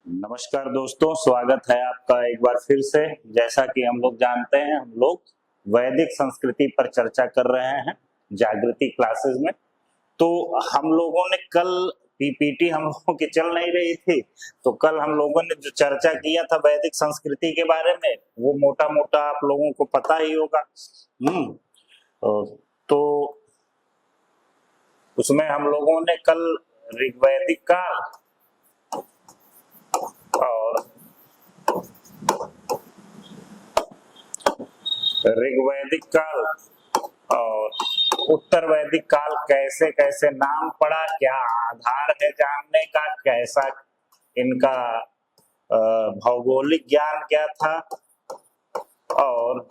नमस्कार दोस्तों, स्वागत है आपका एक बार फिर से। जैसा कि हम लोग जानते हैं, हम लोग वैदिक संस्कृति पर चर्चा कर रहे हैं जागृति क्लासेस में। तो हम लोगों ने कल पीपीटी हम लोगों की चल नहीं रही थी, तो कल हम लोगों ने जो चर्चा किया था वैदिक संस्कृति के बारे में, वो मोटा मोटा आप लोगों को पता ही होगा। तो उसमें हम लोगों ने कल ऋग्वैदिक काल और ऋग्वैदिक काल और उत्तर वैदिक काल कैसे कैसे नाम पड़ा, क्या आधार है जानने का, कैसा इनका भौगोलिक ज्ञान क्या था, और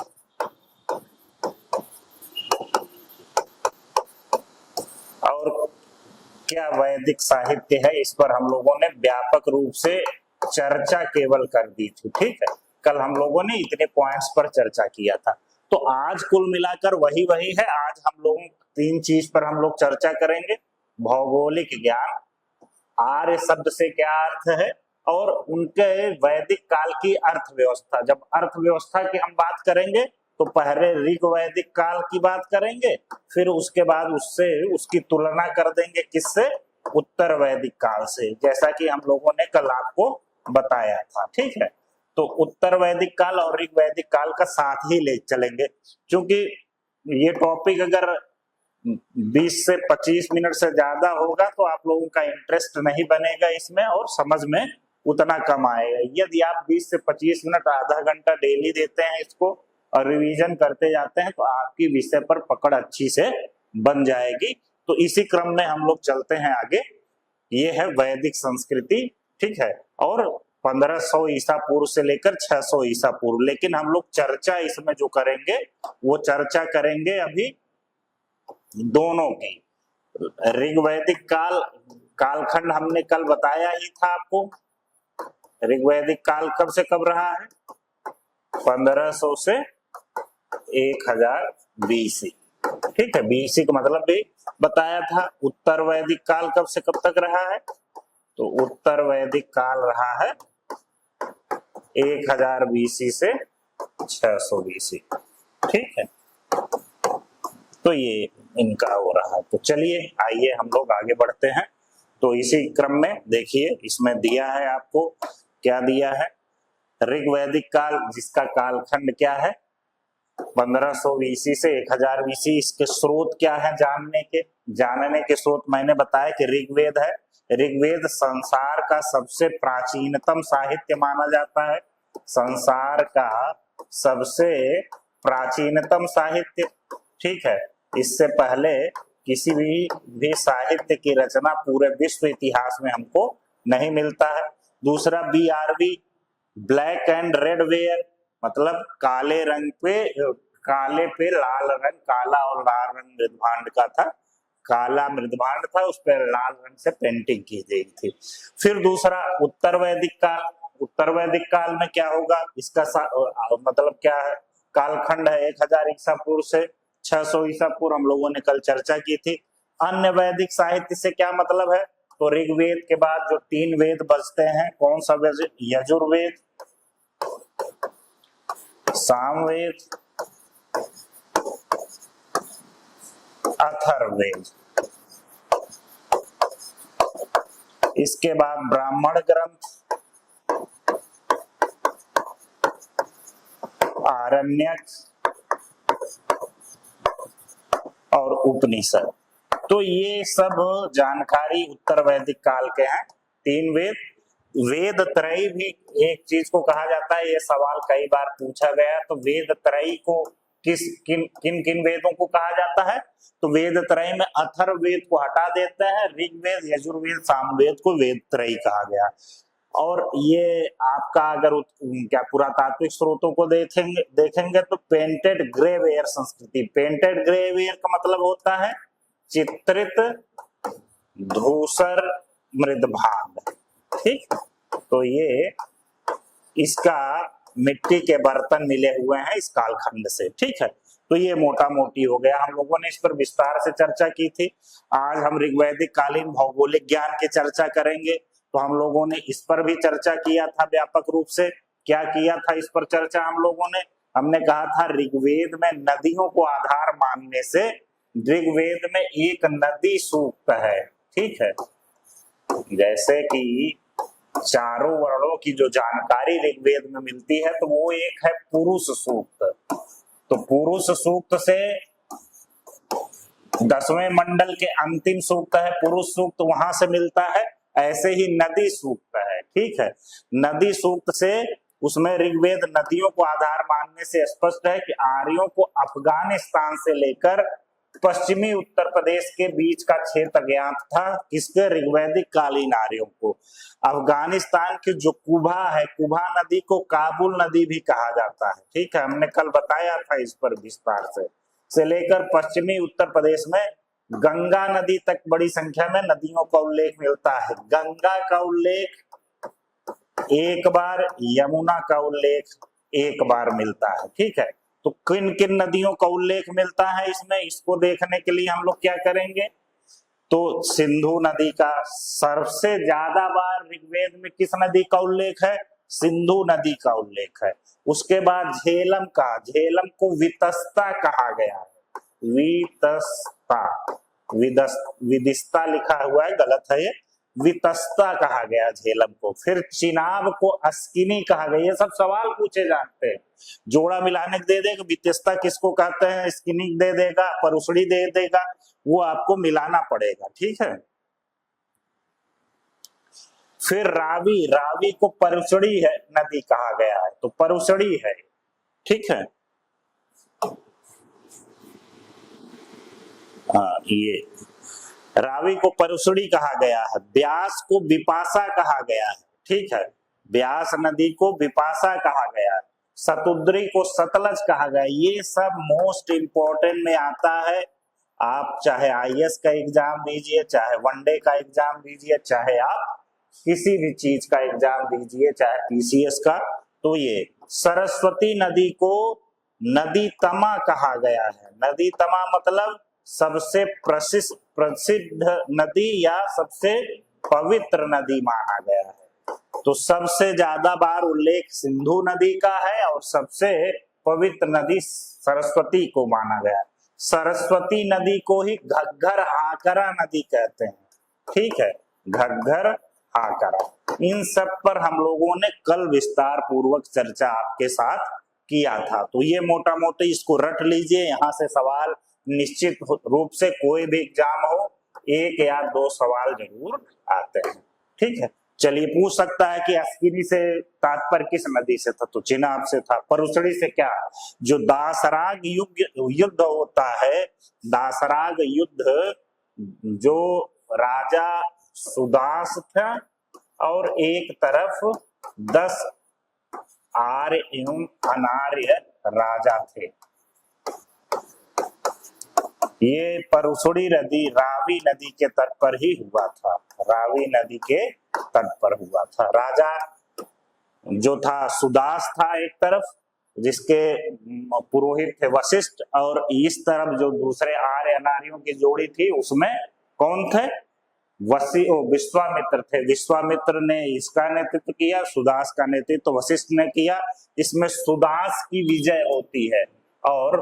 क्या वैदिक साहित्य है, इस पर हम लोगों ने व्यापक रूप से चर्चा केवल कर दी थी। ठीक है, कल हम लोगों ने इतने पॉइंट्स पर चर्चा किया था। तो आज कुल मिलाकर वही है। आज हम लोग तीन चीज पर हम लोग चर्चा करेंगे। भौगोलिक ज्ञान, आर्य शब्द से क्या अर्थ है, और उनके वैदिक काल की अर्थव्यवस्था। जब अर्थव्यवस्था की हम बात करेंगे तो पहले ऋग्वैदिक काल की बात करेंगे, फिर उसके बाद उससे उसकी तुलना कर देंगे किससे, उत्तर वैदिक काल से, जैसा कि हम लोगों ने कल आपको बताया था। ठीक है, तो उत्तर वैदिक काल और ऋग्वैदिक काल का साथ ही ले चलेंगे, क्योंकि ये टॉपिक अगर 20 से 25 मिनट से ज्यादा होगा तो आप लोगों का इंटरेस्ट नहीं बनेगा इसमें और समझ में उतना कम आएगा। यदि आप 20 से 25 मिनट, आधा घंटा डेली देते हैं इसको और रिवीजन करते जाते हैं तो आपकी विषय पर पकड़ अच्छी से बन जाएगी। तो इसी क्रम में हम लोग चलते हैं आगे। ये है वैदिक संस्कृति, ठीक है, और 1500 ईसा पूर्व से लेकर 600 ईसा पूर्व। लेकिन हम लोग चर्चा इसमें जो करेंगे वो चर्चा करेंगे अभी दोनों की। ऋग्वैदिक कालखंड हमने कल बताया ही था आपको। ऋग्वैदिक काल कब से कब रहा है, 1500 से 1000 बीसी। ठीक है, बीसी का मतलब भी बताया था। उत्तर वैदिक काल कब से कब तक रहा है, तो उत्तर वैदिक काल रहा है 1000 बीसी से 600 बीसी। ठीक है, तो ये इनका हो रहा है। तो चलिए आइए हम लोग आगे बढ़ते हैं। तो इसी क्रम में देखिए, इसमें दिया है आपको, क्या दिया है, ऋग्वैदिक काल जिसका कालखंड क्या है 1500 बीसी से 1000 बीसी। इसके स्रोत क्या है जानने के स्रोत मैंने बताया कि ऋग्वेद है। ऋग्वेद संसार का सबसे प्राचीनतम साहित्य माना जाता है, संसार का सबसे प्राचीनतम साहित्य। ठीक है, इससे पहले किसी भी साहित्य की रचना पूरे विश्व इतिहास में हमको नहीं मिलता है। दूसरा, BRV, black and red ware, मतलब काले रंग पे, काले पे लाल रंग, काला और लाल रंग मृदभांड का था। काला मृदभांड था, उस पर लाल रंग से पेंटिंग की गई थी। फिर दूसरा, उत्तर वैदिक काल। उत्तर वैदिक काल में क्या होगा, इसका मतलब क्या है, कालखंड है 1000 ईसा पूर्व से 600 ईसा पूर्व, हम लोगों ने कल चर्चा की थी। अन्य वैदिक साहित्य से क्या मतलब है, तो ऋग्वेद के बाद जो 3 वेद बचते हैं, कौन सा वेद, यजुर्वेद, सामवेद, अथर्ववेद। इसके बाद ब्राह्मण ग्रंथ, आरण्यक और उपनिषद। तो ये सब जानकारी उत्तर वैदिक काल के हैं। 3 वेद, वेद त्रयी भी एक चीज को कहा जाता है, ये सवाल कई बार पूछा गया। तो वेद त्रयी को किन किन वेदों को कहा जाता है, तो वेद त्रयी में अथर्ववेद को हटा देते हैं, ऋग्वेद, यजुर्वेद, सामवेद को वेद त्रयी कहा गया। और ये आपका अगर क्या पुरातात्विक स्रोतों को देखेंगे तो पेंटेड ग्रेवेयर संस्कृति। पेंटेड ग्रेवेयर का मतलब होता है चित्रित धूसर मृदभांड। ठीक, तो ये इसका मिट्टी के बर्तन मिले हुए हैं इस कालखंड से। ठीक है, तो ये मोटा मोटी हो गया, हम लोगों ने इस पर विस्तार से चर्चा की थी। आज हम ऋग्वैदिक कालीन भौगोलिक ज्ञान की चर्चा करेंगे। तो हम लोगों ने इस पर भी चर्चा किया था व्यापक रूप से। क्या किया था इस पर चर्चा हम लोगों ने? हमने कहा था ऋग्वेद में नदियों को आधार मानने से ऋग्वेद में एक नदी सूक्त है, ठीक है। जैसे कि चारों वर्णों की जो जानकारी ऋग्वेद में मिलती है तो वो एक है पुरुष सूक्त। तो पुरुष सूक्त से 10वें मंडल के अंतिम सूक्त है पुरुष सूक्त, वहां से मिलता है। ऐसे ही नदी सूक्त है, ठीक है। नदी सूक्त से उसमें ऋग्वेद नदियों को आधार मानने से स्पष्ट है कि आर्यों को अफगानिस्तान से लेकर पश्चिमी उत्तर प्रदेश के बीच का क्षेत्र ज्ञात था। किसके? ऋग्वैदिक कालीन आर्यों को। अफगानिस्तान की जो कुभा है, कुभा नदी को काबुल नदी भी कहा जाता है, ठीक है। हमने कल बताया था इस पर विस्तार से लेकर पश्चिमी उत्तर प्रदेश में गंगा नदी तक बड़ी संख्या में नदियों का उल्लेख मिलता है। गंगा का उल्लेख एक बार, यमुना का उल्लेख एक बार मिलता है, ठीक है। तो किन किन नदियों का उल्लेख मिलता है इसमें, इसको देखने के लिए हम लोग क्या करेंगे? तो सिंधु नदी का सबसे ज्यादा बार ऋग्वेद में किस नदी का उल्लेख है? सिंधु नदी का उल्लेख है। उसके बाद झेलम का, झेलम को वितस्ता कहा गया है, वितस्ता, विदिस्ता लिखा हुआ है, गलत है ये, वितस्ता कहा गया झेलम को। फिर चिनाब को अस्किनी कहा गया। ये सब सवाल पूछे जाते हैं, जोड़ा मिलाने दे देगा, वितस्ता किसको कहते हैं, स्किनी दे देगा, परुसड़ी दे देगा, वो आपको मिलाना पड़ेगा, ठीक है। फिर रावी, रावी को परुसड़ी है नदी कहा गया है, तो परुसड़ी है, ठीक है। हाँ, ये रावी को परुसड़ी कहा गया है। ब्यास को विपाशा कहा गया है, ठीक है। ब्यास नदी को विपाशा कहा गया है। सतुद्री को सतलज कहा गया। ये सब मोस्ट इंपोर्टेंट में आता है। आप चाहे आईएएस का एग्जाम दीजिए, चाहे वनडे का एग्जाम दीजिए, चाहे आप किसी भी चीज का एग्जाम दीजिए, चाहे पीसीएस का, तो ये सरस्वती नदी को नदी तमा कहा गया है। नदी तमा मतलब सबसे प्रसिद्ध नदी या सबसे पवित्र नदी माना गया है। तो सबसे ज्यादा बार उल्लेख सिंधु नदी का है और सबसे पवित्र नदी सरस्वती को माना गया है। सरस्वती नदी को ही घग्गर हाकरा नदी कहते हैं, ठीक है, घग्गर हाकरा। इन सब पर हम लोगों ने कल विस्तार पूर्वक चर्चा आपके साथ किया था। तो ये मोटा मोटी इसको रट लीजिए, यहाँ से सवाल निश्चित रूप से कोई भी एग्जाम हो 1 या 2 सवाल जरूर आते हैं, ठीक है। चलिए, पूछ सकता है कि अस्किनी से तात्पर्य किस नदी से था, तो चिनाब से था। परुसड़ी से क्या? जो दासराग युद्ध होता है, दासराग युद्ध जो राजा सुदास था और एक तरफ 10 आर्य एवं अनार्य राजा थे। ये परुसड़ी नदी रावी नदी के तट पर ही हुआ था, रावी नदी के तट पर हुआ था। राजा जो था सुदास था एक तरफ, जिसके पुरोहित थे वशिष्ठ, और इस तरफ जो दूसरे आर्य अनार्यों की जोड़ी थी उसमें कौन थे? विश्वामित्र थे। विश्वामित्र ने इसका नेतृत्व किया, सुदास का नेतृत्व वशिष्ठ ने किया। इसमें सुदास की विजय होती है और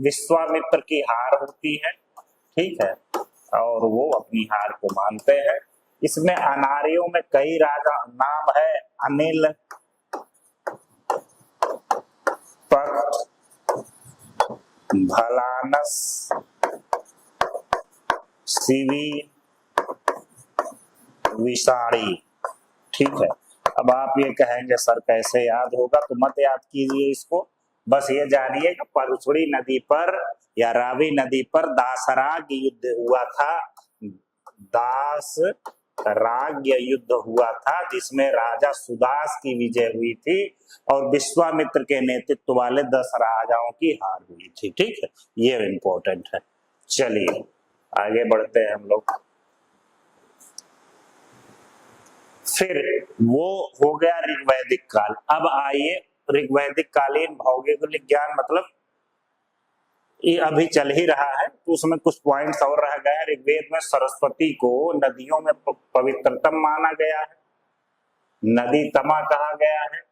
विश्वामित्र की हार होती है, ठीक है, और वो अपनी हार को मानते हैं। इसमें अनार्यों में कई राजा नाम है, अनिल, पक्त, भलानस, शिवी, विषाणी, ठीक है। अब आप ये कहेंगे सर कैसे याद होगा, तो मत याद कीजिए इसको, बस ये जानिए कि परुसड़ी नदी पर या रावी नदी पर दासराग युद्ध हुआ था। दासराग युद्ध हुआ था जिसमें राजा सुदास की विजय हुई थी और विश्वामित्र के नेतृत्व वाले 10 राजाओं की हार हुई थी, ठीक है। ये इंपॉर्टेंट है। चलिए आगे बढ़ते हैं हम लोग। फिर वो हो गया ऋग्वैदिक काल। अब आइए ऋग्वैदिक कालीन भौगोलिक ज्ञान, मतलब ये अभी चल ही रहा है तो उसमें कुछ पॉइंट्स और रह गए। ऋग्वेद में सरस्वती को नदियों में पवित्रतम माना गया है, नदी तमा कहा गया है,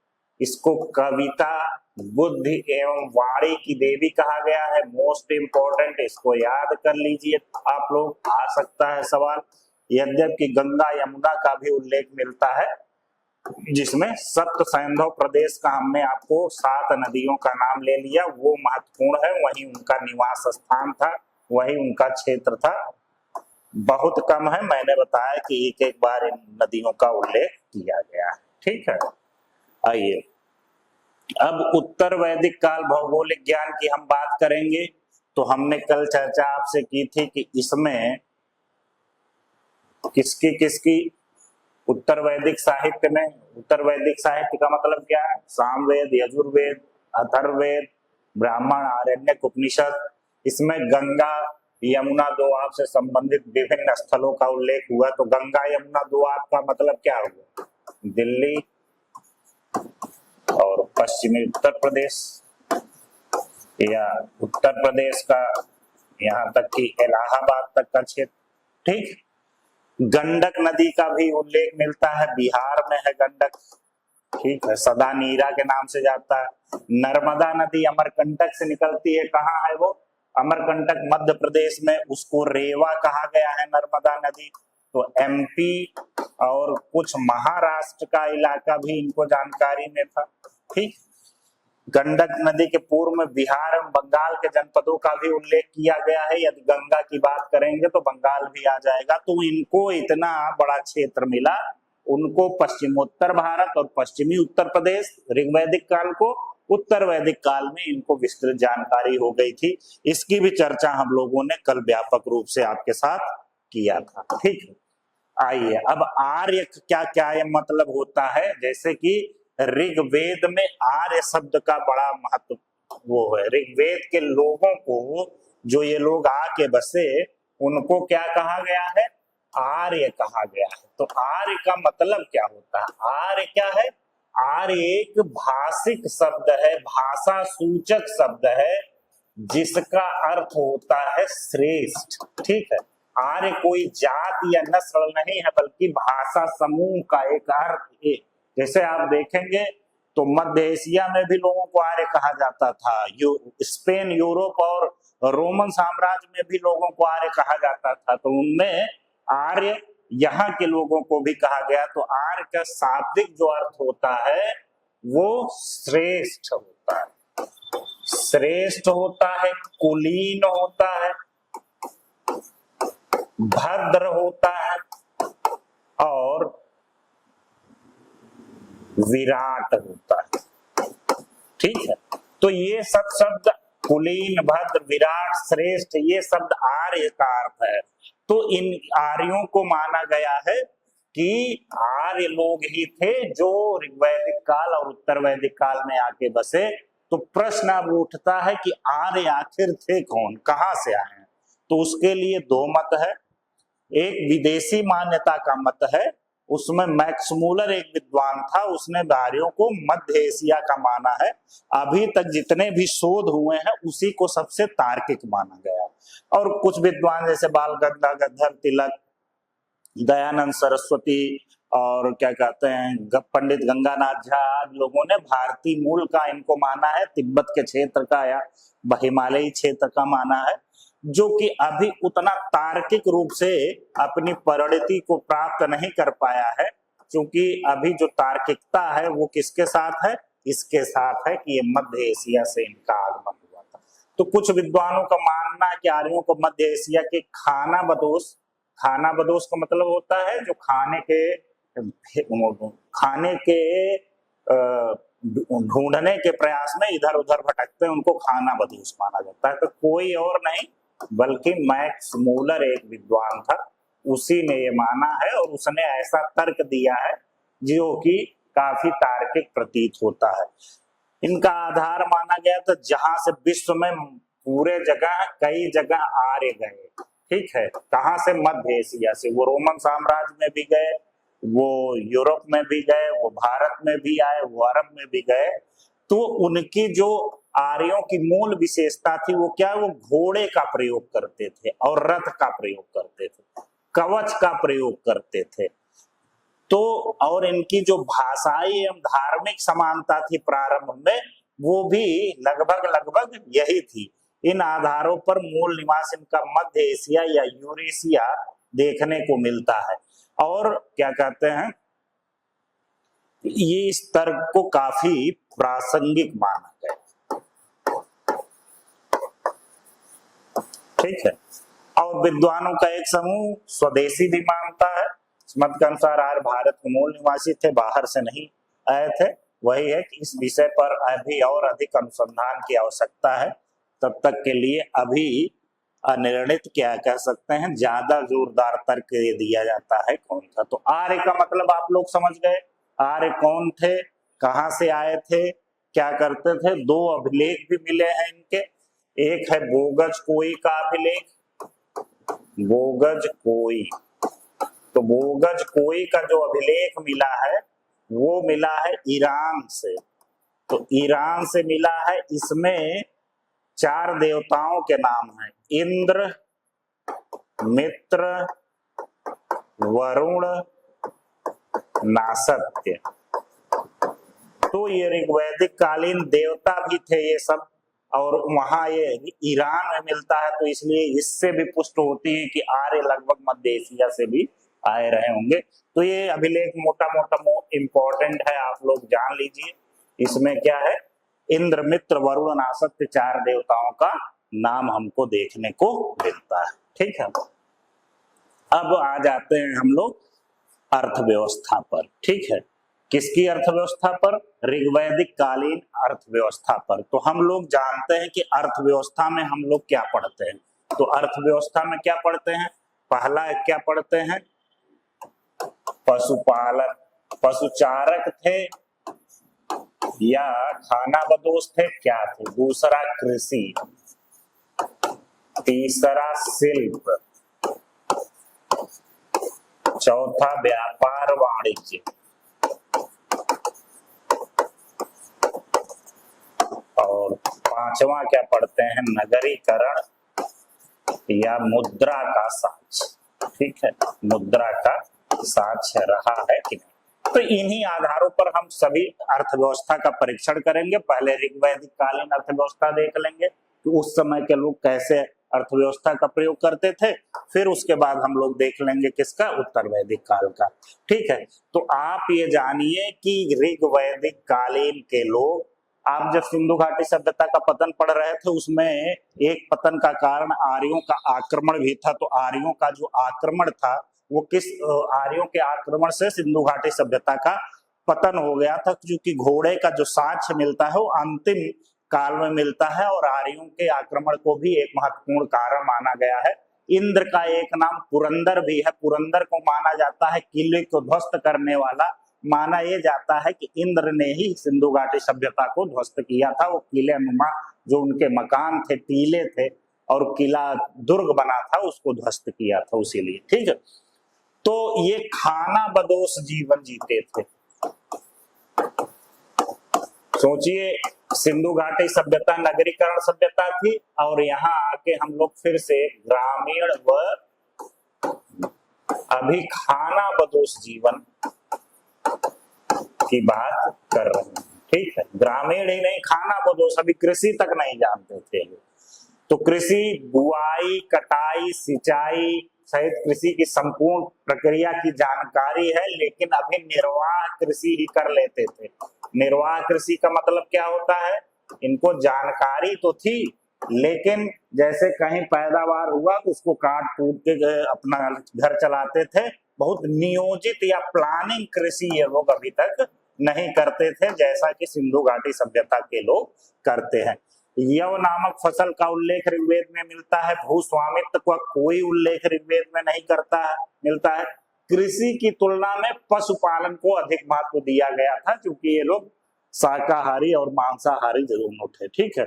इसको कविता, बुद्धि एवं वाणी की देवी कहा गया है। मोस्ट इंपॉर्टेंट, इसको याद कर लीजिए आप लोग, आ सकता है सवाल। यद्यपि गंगा यमुना का भी उल्लेख मिलता है, जिसमें सप्त सैंधव प्रदेश का हमने आपको 7 नदियों का नाम ले लिया, वो महत्वपूर्ण है, वही उनका निवास स्थान था, वही उनका क्षेत्र था। बहुत कम है, मैंने बताया कि एक एक बार इन नदियों का उल्लेख किया गया है। ठीक है, आइए अब उत्तर वैदिक काल भौगोलिक ज्ञान की हम बात करेंगे। तो हमने कल चर्चा आपसे की थी कि इसमें किसकी किसकी, उत्तर वैदिक साहित्य में, उत्तर वैदिक साहित्य का मतलब क्या है, सामवेद, यजुर्वेद, अथर्ववेद, ब्राह्मण, आरण्यक, उपनिषद। इसमें गंगा यमुना दोआब से संबंधित विभिन्न स्थलों का उल्लेख हुआ। तो गंगा यमुना दोआब का मतलब क्या हुआ, दिल्ली और पश्चिमी उत्तर प्रदेश, या उत्तर प्रदेश का यहाँ तक कि इलाहाबाद तक का क्षेत्र। ठीक, गंडक नदी का भी उल्लेख मिलता है, बिहार में है गंडक। ठीक है, सदा नीरा के नाम से जाता है। नर्मदा नदी अमरकंटक से निकलती है, कहाँ है वो, अमरकंटक मध्य प्रदेश में, उसको रेवा कहा गया है नर्मदा नदी। तो एमपी और कुछ महाराष्ट्र का इलाका भी इनको जानकारी में था। ठीक, गंडक नदी के पूर्व में बिहार एवं बंगाल के जनपदों का भी उल्लेख किया गया है। यदि गंगा की बात करेंगे तो बंगाल भी आ जाएगा। तो इनको इतना बड़ा क्षेत्र मिला, उनको पश्चिमोत्तर भारत और पश्चिमी उत्तर प्रदेश ऋग्वैदिक काल को, उत्तर वैदिक काल में इनको विस्तृत जानकारी हो गई थी। इसकी भी चर्चा हम लोगों ने कल व्यापक रूप से आपके साथ किया था। ठीक है, आइए अब आर्य क्या क्या मतलब होता है। जैसे कि ऋग्वेद में आर्य शब्द का बड़ा महत्व वो है। ऋग्वेद के लोगों को, जो ये लोग आके बसे, उनको क्या कहा गया है, आर्य कहा गया है। तो आर्य का मतलब क्या होता है, आर्य क्या है, आर्य एक भाषिक शब्द है, भाषा सूचक शब्द है, जिसका अर्थ होता है श्रेष्ठ। ठीक है, आर्य कोई जात या नस्ल नहीं है, बल्कि भाषा समूह का एक अर्थ है। जैसे आप देखेंगे तो मध्य एशिया में भी लोगों को आर्य कहा जाता था, स्पेन, यूरोप और रोमन साम्राज्य में भी लोगों को आर्य कहा जाता था। तो उनमें आर्य यहाँ के लोगों को भी कहा गया। तो आर्य का शाब्दिक जो अर्थ होता है वो श्रेष्ठ होता है, श्रेष्ठ होता है, कुलीन होता है, भद्र होता है और विराट होता है। ठीक है, तो ये सब शब्द कुलीन, भद्र, विराट, श्रेष्ठ, ये शब्द आर्य का अर्थ है। तो इन आर्यों को माना गया है कि आर्य लोग ही थे जो ऋग्वैदिक काल और उत्तर वैदिक काल में आके बसे। तो प्रश्न अब उठता है कि आर्य आखिर थे कौन, कहां से आए हैं। तो उसके लिए 2 मत है। एक विदेशी मान्यता का मत है, उसमें मैक्स मूलर एक विद्वान था, उसने आर्यों को मध्य एशिया का माना है। अभी तक जितने भी शोध हुए हैं उसी को सबसे तार्किक माना गया। और कुछ विद्वान जैसे बाल गंगाधर तिलक, दयानंद सरस्वती और क्या कहते हैं पंडित गंगानाथ झा आदि लोगों ने भारतीय मूल का इनको माना है, तिब्बत के क्षेत्र का या हिमालयी क्षेत्र का माना है, जो कि अभी उतना तार्किक रूप से अपनी परिणति को प्राप्त नहीं कर पाया है। क्योंकि अभी जो तार्किकता है वो किसके साथ है, इसके साथ है कि ये मध्य एशिया से इनका आगमन हुआ था। तो कुछ विद्वानों का मानना है कि आर्यों को मध्य एशिया के खानाबदोश, खानाबदोश का मतलब होता है जो खाने के ढूंढने के प्रयास में इधर उधर भटकते हैं, उनको खानाबदोश माना जाता है। तो कोई और नहीं बल्कि मैक्स मूलर एक विद्वान था, उसी ने ये माना है और उसने ऐसा तर्क दिया है जो कि काफी तार्किक प्रतीत होता है। इनका आधार माना गया था जहां से विश्व में पूरे जगह कई जगह आर्य गए। ठीक है, कहां से, मध्य एशिया से। वो रोमन साम्राज्य में भी गए, वो यूरोप में भी गए, वो भारत में भी आए, वो अरब में भी गए। तो उनकी जो आर्यों की मूल विशेषता थी वो क्या, वो घोड़े का प्रयोग करते थे और रथ का प्रयोग करते थे, कवच का प्रयोग करते थे। तो और इनकी जो भाषाई एवं धार्मिक समानता थी प्रारंभ में, वो भी लगभग लगभग यही थी। इन आधारों पर मूल निवास इनका मध्य एशिया या यूरेशिया देखने को मिलता है। और क्या कहते हैं, ये इस तर्क को काफी प्रासंगिक माना गया। ठीक है। और विद्वानों का एक समूह स्वदेशी भी मानता है। इस मत के अनुसार आर्य भारत के मूल निवासी थे, बाहर से नहीं आए थे। वही है कि इस विषय पर अभी और अधिक अनुसंधान की आवश्यकता है। तब तक के लिए अभी अनिर्णित, क्या कह सकते हैं, ज्यादा जोरदार तर्क दिया जाता है कौन था। तो आर्य का मतलब आप लोग समझ गए। आर्य कौन थे, कहाँ से आए थे, क्या करते थे। दो अभिलेख भी मिले हैं इनके। एक है बोगज कोई का अभिलेख, बोगज कोई। तो बोगज कोई का जो अभिलेख मिला है वो मिला है ईरान से। तो ईरान से मिला है। इसमें 4 देवताओं के नाम हैं, इंद्र, मित्र, वरुण, नासत्य। तो ये ऋग्वैदिक कालीन देवता भी थे ये सब। और वहां ये ईरान में मिलता है, तो इसलिए इससे भी पुष्ट होती है कि आर्य लगभग मध्य एशिया से भी आए रहे होंगे। तो ये अभिलेख मोटा मोटा इंपॉर्टेंट है, आप लोग जान लीजिए। इसमें क्या है, इंद्र, मित्र, वरुण, नासत्य 4 देवताओं का नाम हमको देखने को मिलता है। ठीक है। अब आ जाते हैं हम लोग अर्थव्यवस्था पर। ठीक है। किसकी अर्थव्यवस्था पर? ऋग्वैदिक कालीन अर्थव्यवस्था पर। तो हम लोग जानते हैं कि अर्थव्यवस्था में हम लोग क्या पढ़ते हैं। तो अर्थव्यवस्था में क्या पढ़ते हैं? पहला क्या पढ़ते हैं? पशुपालन। पशुचारक थे या खानाबदोश थे, क्या थे? दूसरा कृषि, तीसरा शिल्प, चौथा व्यापार वाणिज्य, और 5वां क्या पढ़ते हैं? नगरीकरण या मुद्रा का साक्ष्य। ठीक है। मुद्रा का साक्ष्य रहा है कि नहीं। तो इन्हीं आधारों पर हम सभी अर्थव्यवस्था का परीक्षण करेंगे। पहले ऋग्वैदिक कालीन अर्थव्यवस्था देख लेंगे कि उस समय के लोग कैसे अर्थव्यवस्था का प्रयोग करते थे। फिर उसके बाद हम लोग देख लेंगे किसका? उत्तर वैदिक काल का। ठीक है। तो आप ये जानिए कि ऋग्वैदिक कालीन के लोग, आप जब सिंधु घाटी सभ्यता का पतन पढ़ रहे थे, उसमें एक पतन का कारण आर्यों का आक्रमण भी था। तो आर्यों का जो आक्रमण था वो किस, आर्यों के आक्रमण से सिंधु घाटी सभ्यता का पतन हो गया था, क्योंकि घोड़े का जो साक्ष्य मिलता है वो अंतिम काल में मिलता है। और आर्यों के आक्रमण को भी एक महत्वपूर्ण कारण माना गया है। इंद्र का एक नाम पुरंदर भी है। पुरंदर को माना जाता है किले को ध्वस्त करने वाला। माना यह जाता है कि इंद्र ने ही सिंधु घाटी सभ्यता को ध्वस्त किया था। वो किले नुमा जो उनके मकान थे, टीले थे और किला दुर्ग बना था, उसको ध्वस्त किया था उसीलिए। ठीक है। तो ये खानाबदोश जीवन जीते थे। सोचिए, सिंधु घाटी सभ्यता नगरीकरण सभ्यता थी और यहाँ आके हम लोग फिर से ग्रामीण व अभी खानाबदोश जीवन की बात कर रहे हैं। ठीक है। ग्रामीण ही नहीं, खानाबदोश, अभी कृषि तक नहीं जानते थे। तो कृषि, बुआई, कटाई, सिंचाई सहित कृषि की संपूर्ण प्रक्रिया की जानकारी है, लेकिन अभी निर्वाह कृषि ही कर लेते थे। निर्वाह कृषि का मतलब क्या होता है? इनको जानकारी तो थी, लेकिन जैसे कहीं पैदावार हुआ तो उसको काट कूट के अपना घर चलाते थे। बहुत नियोजित या प्लानिंग कृषि ये लोग अभी तक नहीं करते थे, जैसा कि सिंधु घाटी सभ्यता के लोग करते हैं। यव नामक फसल का उल्लेख ऋग्वेद में मिलता है। भूस्वामित्व का कोई उल्लेख ऋग्वेद में नहीं करता है, मिलता है। कृषि की तुलना में पशुपालन को अधिक महत्व दिया गया था, क्योंकि ये लोग शाकाहारी और मांसाहारी दोनों थे। ठीक है।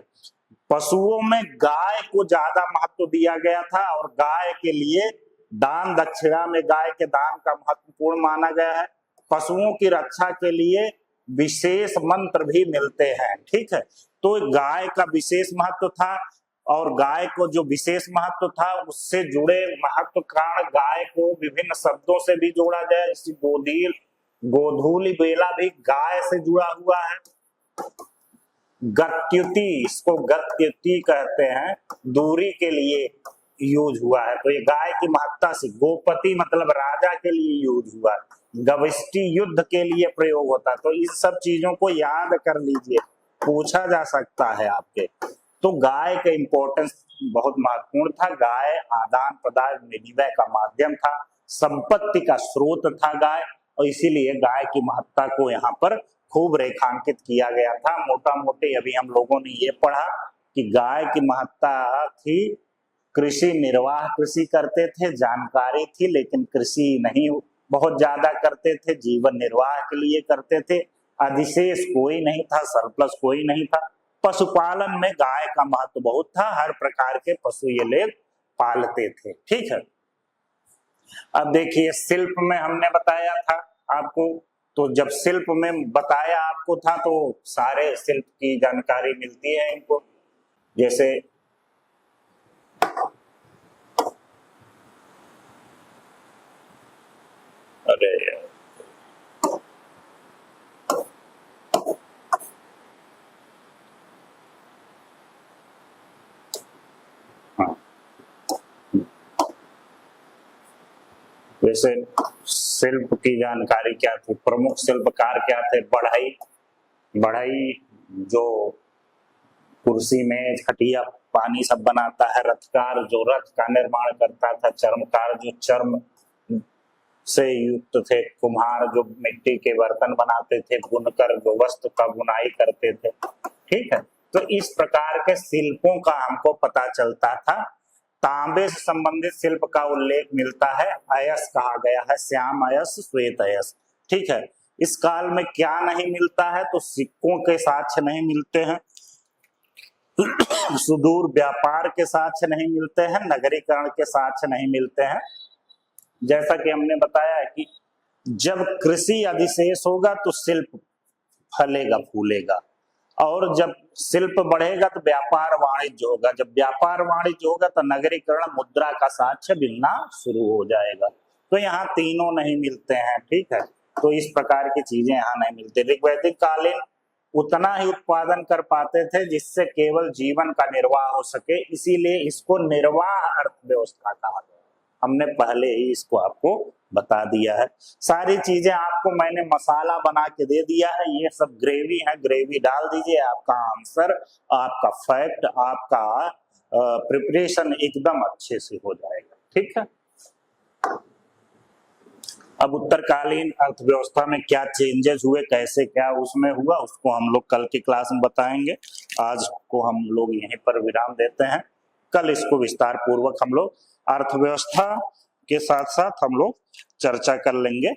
पशुओं में गाय को ज्यादा महत्व दिया गया था और गाय के लिए दान दक्षिणा में गाय के दान का महत्वपूर्ण माना गया है। पशुओं की रक्षा के लिए विशेष मंत्र भी मिलते हैं। ठीक है। तो गाय का विशेष महत्व था और गाय को जो विशेष महत्व था उससे जुड़े महत्व कारण गाय को विभिन्न शब्दों से भी जोड़ा गया, जैसे गोधील, गोधूली बेला भी गाय से जुड़ा हुआ है। गत्युति, इसको गत्युति कहते हैं, दूरी के लिए यूज हुआ है। तो ये गाय की महत्ता से, गोपति मतलब राजा के लिए यूज हुआ है। गविष्टि युद्ध के लिए प्रयोग होता है। तो इस सब चीजों को याद कर लीजिए, पूछा जा सकता है आपके। तो गाय का इंपॉर्टेंस बहुत महत्वपूर्ण था। गाय आदान प्रदान विनिमय का माध्यम था, संपत्ति का स्रोत था गाय, और इसीलिए गाय की महत्ता को यहाँ पर खूब रेखांकित किया गया था। मोटा मोटी अभी हम लोगों ने ये पढ़ा कि गाय की महत्ता थी, कृषि निर्वाह, कृषि करते थे, जानकारी थी, लेकिन कृषि नहीं बहुत ज्यादा करते थे, जीवन निर्वाह के लिए करते थे, अधिशेष कोई नहीं था, सरप्लस कोई नहीं था। पशुपालन में गाय का महत्व बहुत था, हर प्रकार के पशु ये लोग पालते थे। ठीक है, अब देखिए शिल्प में हमने बताया था आपको, तो जब शिल्प में बताया आपको था तो सारे शिल्प की जानकारी मिलती है इनको। जैसे अरे हाँ, वैसे शिल्प की जानकारी क्या थी, प्रमुख शिल्पकार क्या थे? बढ़ई, बढ़ई जो कुर्सी मेज खटिया पानी सब बनाता है, रथकार जो रथ का निर्माण करता था, चर्मकार जो चर्म से युक्त थे, कुम्हार जो मिट्टी के बर्तन बनाते थे, बुनकर जो वस्त्र का बुनाई करते थे। ठीक है, तो इस प्रकार के शिल्पों का हमको पता चलता था। तांबे से संबंधित शिल्प का उल्लेख मिलता है, अयस कहा गया है, श्याम अयस, श्वेत अयस। ठीक है, इस काल में क्या नहीं मिलता है, तो सिक्कों के साक्ष्य नहीं मिलते हैं, सुदूर व्यापार के साक्ष्य नहीं मिलते हैं, नगरीकरण के साक्ष्य नहीं मिलते हैं। जैसा कि हमने बताया कि जब कृषि अधिशेष होगा तो शिल्प फलेगा फूलेगा, और जब शिल्प बढ़ेगा तो व्यापार वाणिज्य होगा, जब व्यापार वाणिज्य होगा तो नगरीकरण मुद्रा का साक्ष्य मिलना शुरू हो जाएगा। तो यहाँ तीनों नहीं मिलते हैं। ठीक है, तो इस प्रकार की चीजें यहाँ नहीं मिलती। ऋग्वैदिक कालीन उतना ही उत्पादन कर पाते थे जिससे केवल जीवन का निर्वाह हो सके, इसीलिए इसको निर्वाह अर्थव्यवस्था कहा गया। हमने पहले ही इसको आपको बता दिया है। सारी चीजें आपको मैंने मसाला बना के दे दिया है, ये सब ग्रेवी है, ग्रेवी डाल दीजिए, आपका आंसर, आपका फैक्ट, आपका प्रिपरेशन एकदम अच्छे से हो जाएगा। ठीक है, अब उत्तरकालीन अर्थव्यवस्था में क्या चेंजेस हुए, कैसे क्या उसमें हुआ, उसको हम लोग कल की क्लास में बताएंगे। आज को हम लोग यहीं पर विराम देते हैं, कल इसको विस्तार पूर्वक हम लोग अर्थव्यवस्था के साथ साथ हम लोग चर्चा कर लेंगे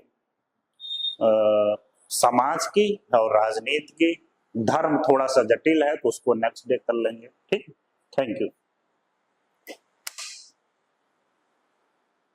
समाज की और राजनीति की। धर्म थोड़ा सा जटिल है तो उसको नेक्स्ट डे कर लेंगे। ठीक, थैंक यू।